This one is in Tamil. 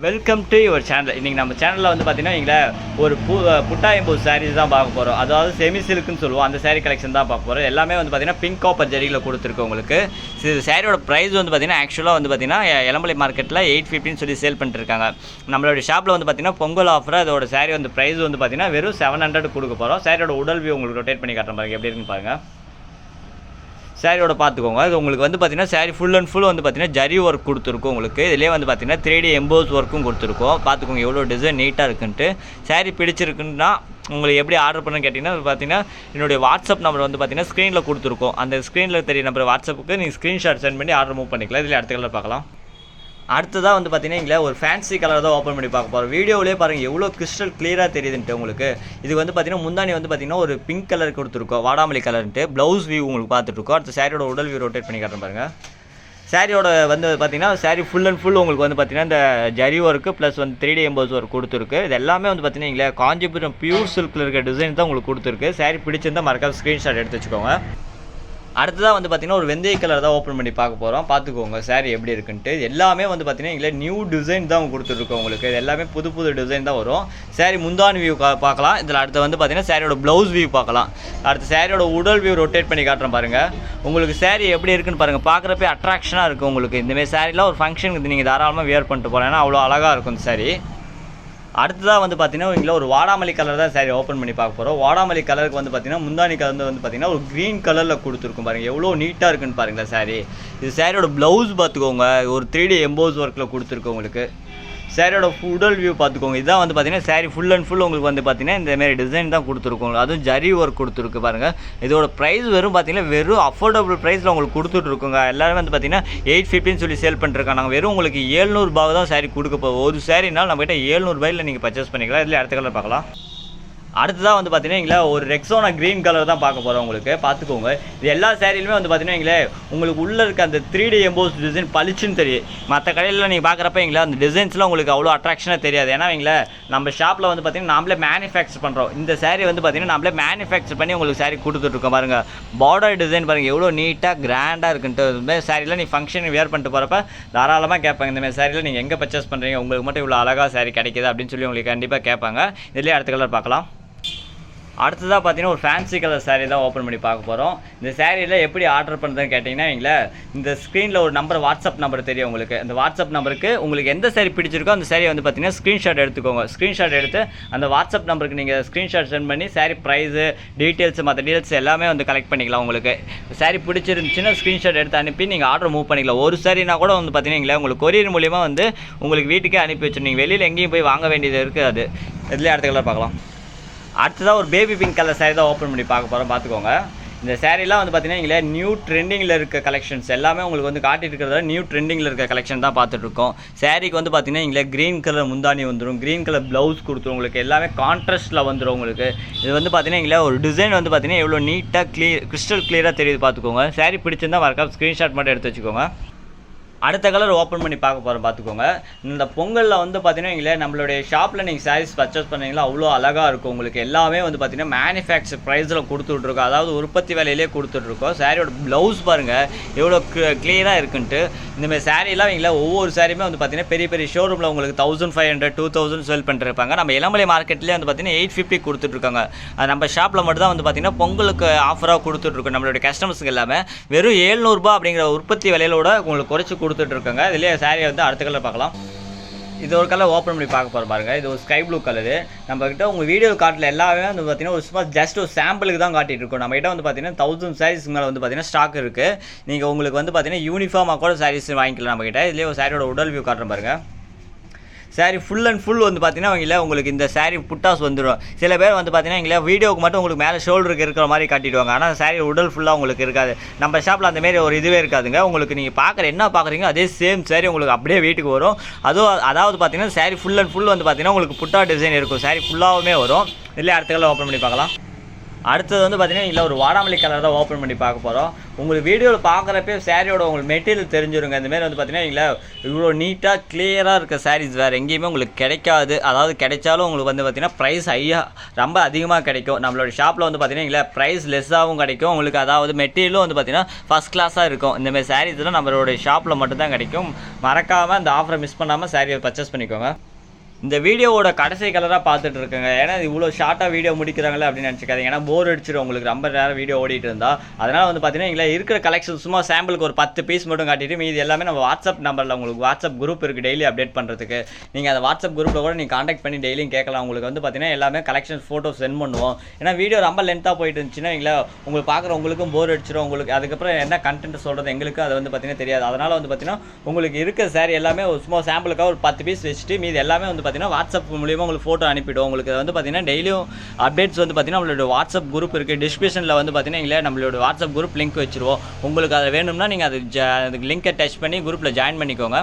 Welcome to your channel. இன்றைக்கி நம்ம சேனலில் வந்து பார்த்திங்கன்னா இங்கே ஒரு புட்டாயம்பூ சாரீஸ் தான் பார்க்க போகிறோம். அதாவது செமி சில்க்குன்னு சொல்லுவோம், அந்த சாரீ கலெக்ஷன் தான் பார்க்க போகிறோம். எல்லாமே வந்து பார்த்திங்கன்னா பிங்க் காப்பர் ஜரியில் கொடுத்துருக்கு உங்களுக்கு. இது சாரியோட ப்ரைஸ் வந்து பார்த்திங்கன்னா ஆக்சுவலாக வந்து பார்த்திங்கன்னா எலம்பலை மார்க்கெட்டில் 850 சொல்லி சேல் பண்ணிட்டுருக்காங்க. நம்மளோட ஷாப்பில் வந்து பார்த்திங்கன்னா பொங்கல் ஆஃபராக அதோட சாரீ வந்து ப்ரைஸ் வந்து பார்த்திங்கன்னா வெறும் 700 கொடுக்க போகிறோம். சாரியோட உடல் வியூ உங்களுக்கு ரொட்டேட் பண்ணி காட்டுற பாருங்க, எப்படி இருக்குன்னு பாருங்கள். சாரியோட பார்த்துக்கோங்க. இது உங்களுக்கு வந்து பார்த்திங்கன்னா சாரி ஃபுல் அண்ட் ஃபுல் வந்து பார்த்திங்கன்னா ஜரி ஒர்க் கொடுத்துருக்கும் உங்களுக்கு. இதிலே வந்து பார்த்திங்கன்னா 3D எம்போஸ் ஒர்க்கும் கொடுத்துருக்கோம். பார்த்துக்கோங்க எவ்வளோ டிசைன் நீட்டாக இருக்குன்ட்டு. சாரி பிடிச்சிருக்குன்னா உங்களுக்கு எப்படி ஆர்டர் பண்ணு கேட்டிங்கன்னா பார்த்தீங்கன்னா என்னுடைய வாட்ஸ்அப் நம்பர் வந்து பார்த்திங்கன்னா ஸ்க்ரீனில் கொடுத்துருக்கோம். அந்த ஸ்க்ரீனில் தெரிய நம்பர் வாட்ஸ்அப்புக்கு நீங்கள் ஸ்க்ரீன்ஷாட் சென்ட் பண்ணி ஆர்டர் மூவ் பண்ணிக்கலாம். இதில் அடுத்த கலர் பார்க்கலாம். அடுத்ததாக வந்து பார்த்தீங்கன்னா இங்கே ஒரு ஃபேன்சி கலர் தான் ஓப்பன் பண்ணி பார்க்க போகிறோம். வீடியோவிலே பாருங்கள் எவ்வளோ கிறிஸ்டல் கிளியராக தெரியுதுன்ட்டு உங்களுக்கு. இது வந்து பார்த்தீங்கன்னா முந்தானி வந்து பார்த்தீங்கன்னா ஒரு பிங்க் கலர் கொடுத்துருக்கோம், வாடாமல்லி கலர்ன்ட்டு. ப்ளவுஸ் வியூ உங்களுக்கு பார்த்துட்ருக்கோம். அடுத்த சாரியோட உடல் வியூ ரொட்டேட் பண்ணி காட்டுறேன் பாருங்கள். சாரியோட வந்து பார்த்தீங்கன்னா சாரி ஃபுல் அண்ட் ஃபுல் உங்களுக்கு வந்து பார்த்தீங்கன்னா இந்த ஜரி ஒர்க்கு ப்ளஸ் வந்து 3D எம்போஸ் ஒர்க் கொடுத்துருக்கு. இது எல்லாமே வந்து பார்த்தீங்கன்னா இங்கே காஞ்சிபுரம் பியூர் சில்கில் இருக்க டிசைன் தான் உங்களுக்கு கொடுத்துருக்கு. சாரி பிடிச்சிருந்தால் மறக்காம ஸ்க்ரீன்ஷாட் எடுத்து வச்சுக்கோங்க. அடுத்ததாக வந்து பார்த்திங்கன்னா ஒரு வெந்தய கலர் தான் ஓப்பன் பண்ணி பார்க்க போகிறோம். பார்த்துக்கோங்க சாரி எப்படி இருக்குன்ட்டு. எல்லாமே வந்து பார்த்திங்கன்னா இங்கே நியூ டிசைன் தான் கொடுத்துருக்கோம் உங்களுக்கு. இது எல்லாமே புது புது டிசைன் தான் வரும். சாரி முந்தானி வியூ பார்க்கலாம். இதில் அடுத்து வந்து பார்த்திங்கன்னா சாரியோட ப்ளவுஸ் வியூ பார்க்கலாம். அடுத்து சாரியோட உடல் வியூ ரொட்டேட் பண்ணி காட்டுறேன் பாருங்கள். உங்களுக்கு சாரி எப்படி இருக்குன்னு பாருங்கள். பார்க்குறப்பே அட்ராக்ஷனாக இருக்குது உங்களுக்கு. இந்தமாதிரி சாரிலாம் ஒரு ஃபங்க்ஷனுக்கு நீங்கள் தாராளமாக வியர் பண்ணிட்டு போகலாம். ஏன்னா அவ்வளோ அழகாக இருக்கும் இந்த சாரி. அடுத்ததாக வந்து பார்த்திங்கன்னா இங்கே ஒரு வாடாமல்லி கலர் தான் சாரி ஓப்பன் பண்ணி பார்க்க போகிறோம். வாடாமல்லி கலருக்கு வந்து பார்த்திங்கன்னா முந்தானி கலர் வந்து பார்த்திங்கன்னா ஒரு க்ரீன் கலரில் கொடுத்துருக்கும் பாருங்கள். எவ்வளோ நீட்டாக இருக்குன்னு பாருங்களேன் சாரி. இது சாரியோட ப்ளவுஸ் பார்த்துக்கோங்க, ஒரு 3D எம்போஸ் ஒர்க்கில் கொடுத்துருக்கு உங்களுக்கு. சாரியோட உடல் வியூ பார்த்துக்கோங்க. இதுதான் வந்து பார்த்திங்கன்னா சாரி ஃபுல் அண்ட் ஃபுல் உங்களுக்கு வந்து பார்த்திங்கன்னா இந்தமாரி டிசைன் தான் கொடுத்துருக்கோம். அதுவும் ஜரி ஒர்க் கொடுத்துருக்கு பாருங்கள். இதோட ப்ரைஸ் வெறும் பார்த்திங்கன்னா வெறும் அஃபோர்டபுள் ப்ரைஸில் உங்களுக்கு கொடுத்துட்ருக்கோங்க. எல்லாருமே வந்து பார்த்திங்கன்னா 850 சொல்லி சேல் பண்ணிருக்காங்க. நாங்கள் வெறும் உங்களுக்கு 700 ரூபாய் தான் சாரி கொடுக்க போகிறோம். ஒரு சாரினால் நம்மகிட்ட 700 ரூபாயில் நீங்கள் பர்ச்சேஸ் பண்ணிக்கலாம். இதில் அடுத்த கலர் பார்க்கலாம். அடுத்ததாக வந்து பார்த்தீங்கன்னா இங்கே ஒரு ரெக்ஸோனா க்ரீன் கலர் தான் பார்க்க போகிறோம் உங்களுக்கு. பார்த்துக்கோங்க. இது எல்லா சாரிலுமே வந்து பார்த்தீங்கன்னா இங்கே உங்களுக்கு உள்ளே இருக்க அந்த 3D எம்போஸ் டிசைன் பளிச்சுன்னு தெரியும். மற்ற கடையில் நீங்கள் பார்க்குறப்ப இங்கே அந்த டிசைன்ஸ்லாம் உங்களுக்கு அவ்வளோ அட்ராக்ஷனாக தெரியாது. ஏன்னா இங்கே நம்ம ஷாப்பில் வந்து பார்த்தீங்கன்னா நாமளே மேனுஃபேக்சர் பண்ணுறோம். இந்த சாரி வந்து பார்த்தீங்கன்னா நம்மளே மேனுஃபேக்சர் பண்ணி உங்களுக்கு சாரி கொடுத்துட்ருக்கோம் பாருங்கள். பார்டர் டிசைன் பாருங்கள் எவ்வளோ நீட்டாக கிராண்டாக இருக்குன்ட்டு. இதுமாதிரி சாரியில் நீங்கள் ஃபங்க்ஷன் வியர் பண்ணிட்டு போகிறப்ப தாராளமாக கேட்பாங்க, இந்தமாதிரி சாரியில் நீங்கள் எங்கே பர்ச்சேஸ் பண்ணுறீங்க, உங்களுக்கு மட்டும் இவ்வளோ அழகாக சாரி கிடைக்கிது அப்படின்னு சொல்லி உங்களுக்கு கண்டிப்பாக கேட்பாங்க. இதுலேயே அடுத்த கலர் பார்க்கலாம். அடுத்ததாக பார்த்தீங்கன்னா ஒரு ஃபேன்சி கலர் சாரீ தான் ஓப்பன் பண்ணி பார்க்க போகிறோம். இந்த சாரியில் எப்படி ஆர்டர் பண்ணுறதுன்னு கேட்டிங்கன்னா இங்கே இந்த ஸ்க்ரீனில் ஒரு நம்பர் வாட்ஸ்அப் நம்பர் தெரியும் உங்களுக்கு. அந்த வாட்ஸ்அப் நம்பருக்கு உங்களுக்கு எந்த சாரி பிடிச்சிருக்கோ அந்த சாரியை வந்து பார்த்தீங்கன்னா ஸ்க்ரீன்ஷாட் எடுத்துக்கோங்க. ஸ்க்ரீன்ஷாட் எடுத்து அந்த வாட்ஸ்அப் நம்பருக்கு நீங்கள் ஸ்க்ரீன்ஷாட் சென்ட் பண்ணி சாரி ப்ரைஸு டீட்டெயில்ஸ் மற்ற டீட்டெயில்ஸ் எல்லாமே வந்து கலெக்ட் பண்ணிக்கலாம். உங்களுக்கு சாரி பிடிச்சிருந்துச்சுன்னா ஸ்க்ரீன்ஷாட் எடுத்து அனுப்பி நீங்கள் ஆர்டர் மூவ் பண்ணிக்கலாம். ஒரு சாரினா கூட வந்து பார்த்தீங்கன்னா உங்களுக்கு கொரியர் மூலிமா வந்து உங்களுக்கு வீட்டுக்கே அனுப்பி வச்சு நீங்கள் வெளியில் எங்கேயும் போய் வாங்க வேண்டியது இருக்குது. அது இதுலேயே அடுத்த கலர் பார்க்கலாம். அடுத்ததாக ஒரு பேபி பிங்க் கலர் சாரி தான் ஓப்பன் பண்ணி பார்க்க போகிறோம். பார்த்துக்கோங்க. இந்த சாரீலாம் வந்து பார்த்தீங்கன்னா இங்கே நியூ ட்ரெண்டிங்கில் இருக்க கலெக்ஷன்ஸ் எல்லாமே உங்களுக்கு வந்து காட்டிட்டு இருக்கிறத நியூ ட்ரெண்டிங்கில் இருக்க கலெக்ஷன் தான் பார்த்துட்ருக்கோம். சாரீக்கு வந்து பார்த்தீங்கன்னா இங்கே க்ரீன் கலர் முந்தானி வந்துடும், க்ரீன் கலர் ப்ளவுஸ் கொடுத்துரும் உங்களுக்கு. எல்லாமே கான்ட்ராஸ்ட்டில் வந்துடும் உங்களுக்கு. இது வந்து பார்த்தீங்கன்னா இங்கே ஒரு டிசைன் வந்து பார்த்தீங்கன்னா எவ்வளோ நீட்டாக கிறிஸ்டல் கிளியராக தெரியுது. பார்த்துக்கோங்க. சாரீ பிடிச்சிருந்தால் மறக்காம ஸ்க்ரீன்ஷாட் மட்டும் எடுத்து வச்சுக்கோங்க. அடுத்த கலர் ஓப்பன் பண்ணி பார்க்க போகிறோம். பார்த்துக்கோங்க. இந்த பொங்கலில் வந்து பார்த்தீங்கன்னா இங்கே நம்மளுடைய ஷாப்பில் நீங்கள் சாரீஸ் பர்ச்சேஸ் பண்ணீங்களா அவ்வளோ அழகாக இருக்கும் உங்களுக்கு. எல்லாமே வந்து பார்த்தீங்கன்னா மேனுஃபேக்சர் ப்ரைஸில் கொடுத்துட்ருக்கோம், அதாவது உற்பத்தி விலையிலே கொடுத்துட்ருக்கோம். சாரியோட ப்ளவுஸ் பாருங்கள் எவ்வளோ கிளியராக இருக்குன்ட்டு. இந்தமாதிரி சாரீலாம் இங்கே ஒவ்வொரு சாரியுமே வந்து பார்த்தீங்கன்னா பெரிய பெரிய ஷோரூமில் உங்களுக்கு 1500 2000 சேல் பண்ணிருப்பாங்க. நம்ம இளமலை மார்க்கெட்லேயே வந்து பார்த்தீங்கன்னா 850 கொடுத்துட்ருக்காங்க. அது நம்ம ஷாப்பில் மட்டும் தான் வந்து பார்த்தீங்கன்னா பொங்கலுக்கு ஆஃபராக கொடுத்துட்ருக்கோம். நம்மளுடைய கஸ்டமர்ஸுக்கு எல்லாமே வெறும் 700 ரூபாய் அப்படிங்கிற உற்பத்தி விலையிலோட உங்களுக்கு குறைச்சி கொடுத்துட்ருக்காங்க. இதுலேயே சாரியை வந்து அடுத்த கலர் பார்க்கலாம். இது ஒரு கலர் ஓப்பன் பண்ணி பார்க்க போகிற பாருங்கள். இது ஒரு ஸ்கை ப்ளூ கலரு. நம்மக்கிட்ட உங்கள் வீடியோ காட்டில் எல்லாமே வந்து பார்த்தீங்கன்னா ஒரு சும்மா ஜஸ்ட் ஒரு சாம்பிளுக்கு தான் காட்டிகிட்டு இருக்கோம். நம்மகிட்ட வந்து பார்த்தீங்கன்னா 1000 சாரீஸ் மேலே வந்து பார்த்தீங்கன்னா ஸ்டாக் இருக்குது. நீங்கள் உங்களுக்கு வந்து பார்த்தீங்கன்னா யூனிஃபார்மாக கூட சாரீஸ் வாங்கிக்கலாம் நம்மகிட்ட. இதுலேயே ஒரு சாரியோட உடல் வியூ காட்டுறேன் பாருங்கள். சாரி ஃபுல் அண்ட் ஃபுல் வந்து பார்த்தீங்கன்னா இங்கே உங்களுக்கு இந்த சாரி புட்டாஸ் வந்துடும். சில பேர் வந்து பார்த்தீங்கன்னா இங்கே வீடியோக்கு மட்டும் உங்களுக்கு மேலே ஷோல்டருக்கு இருக்கிற மாதிரி காட்டிடுவாங்க. ஆனால் சாரி உடல் ஃபுல்லாக உங்களுக்கு இருக்காது. நம்ம ஷாப்பில் அந்தமாரி ஒரு இதுவே இருக்காதுங்க. உங்களுக்கு நீங்கள் என்ன பார்க்குறீங்க அதே சேம் சாரி உங்களுக்கு அப்படியே வீட்டுக்கு வரும். அதாவது பார்த்தீங்கன்னா சாரி ஃபுல் அண்ட் ஃபுல் வந்து பார்த்தீங்கன்னா உங்களுக்கு புட்டா டிசைன் இருக்கும். சாரி ஃபுல்லாகவுமே வரும். இதில் அடுத்த கலர் ஓப்பன் பண்ணி பார்க்கலாம். அடுத்தது வந்து பார்த்தீங்கன்னா இல்லை ஒரு வாடாமல்லி கலர் தான் ஓப்பன் பண்ணி பார்க்க போகிறோம். உங்களுக்கு வீடியோவில் பார்க்குறப்பே சாரியோட உங்களுக்கு மெட்டீரியல் தெரிஞ்சிருங்க. இந்தமாரி வந்து பார்த்தீங்கன்னா இல்லை இவ்வளோ நீட்டாக கிளியராக இருக்க சாரீஸ் வேறு எங்கேயுமே உங்களுக்கு கிடைக்காது. அதாவது கிடைச்சாலும் உங்களுக்கு வந்து பார்த்தீங்கன்னா ப்ரைஸ் ரொம்ப அதிகமாக கிடைக்கும். நம்மளோட ஷாப்பில் வந்து பார்த்தீங்கன்னா இல்லை ப்ரைஸ் லெஸ்ஸாகவும் கிடைக்கும் உங்களுக்கு. அதாவது மெட்டீரியலும் வந்து பார்த்தீங்கன்னா ஃபஸ்ட் கிளாஸாக இருக்கும். இந்தமாதிரி சாரீஸ்லாம் நம்மளோட ஷாப்பில் மட்டும்தான் கிடைக்கும். மறக்காமல் இந்த ஆஃபரை மிஸ் பண்ணாமல் சாரியை பர்ச்சேஸ் பண்ணிக்கோங்க. இந்த வீடியோவோட கடைசி கலராக பார்த்துட்டு இருக்கேங்க. ஏன்னா இவ்வளோ ஷார்ட்டாக வீடியோ முடிக்கிறாங்களே அப்படின்னு நினச்சிக்காதீங்க. ஏன்னா போர் அடிச்சிடும் உங்களுக்கு ரொம்ப நேரம் வீடியோ ஓடிட்டு இருந்தால். அதனால் வந்து பார்த்தீங்கன்னா இல்லை இருக்கிற கலெக்ஷன் சும்மா சாம்பிளுக்கு ஒரு 10 பீஸ் மட்டும் காட்டிட்டு மீது எல்லாமே நம்ம வாட்ஸ்அப் நம்பரில் உங்களுக்கு வாட்ஸ்அப் குரூப் இருக்குது டெய்லி அப்டேட் பண்ணுறதுக்கு. நீங்கள் அந்த வாட்ஸ்அப் குரூப்பில் கூட நீங்கள் காண்டாக்ட் பண்ணி டெய்லியும் கேட்கலாம். உங்களுக்கு வந்து பார்த்தீங்கன்னா எல்லாமே கலெக்ஷன் ஃபோட்டோ சென்ட் பண்ணுவோம். ஏன்னா வீடியோ ரொம்ப லென்த்தாக போயிட்டு இருந்துச்சுன்னா இல்லை உங்களுக்கு பார்க்குற உங்களுக்கும் போர் அடிச்சிடும். உங்களுக்கு அதுக்கப்புறம் என்ன கண்டென்ட் சொல்கிறது எங்களுக்கு அது வந்து பார்த்தீங்கன்னா தெரியாது. அதனால் வந்து பார்த்தீங்கன்னா உங்களுக்கு இருக்கிற சாரி எல்லாமே ஒரு சும்மா சாம்பிளுக்காக ஒரு 10 பீஸ் வச்சுட்டு மீது எல்லாமே வந்து பார்த்தீங்கன்னா வாட்ஸ்அப் மூலியமாக உங்களுக்கு ஃபோட்டோ அனுப்பிவிடும். உங்களுக்கு வந்து பார்த்தீங்கன்னா டெய்லியும் அப்டேட்ஸ் வந்து பார்த்தீங்கன்னா நம்மளோட வாட்ஸ்அப் குரூப் இருக்குது. டிஸ்கிரிப்ஷனில் வந்து பார்த்தீங்கன்னா இல்லை நம்மளோட வாட்ஸ்அப் குரூப் லிங்க் வச்சுருவோம். உங்களுக்கு அதை வேணும்னா நீங்கள் அதுக்கு லிங்கை டச் பண்ணி குரூப்பில் ஜாயின் பண்ணிக்கோங்க.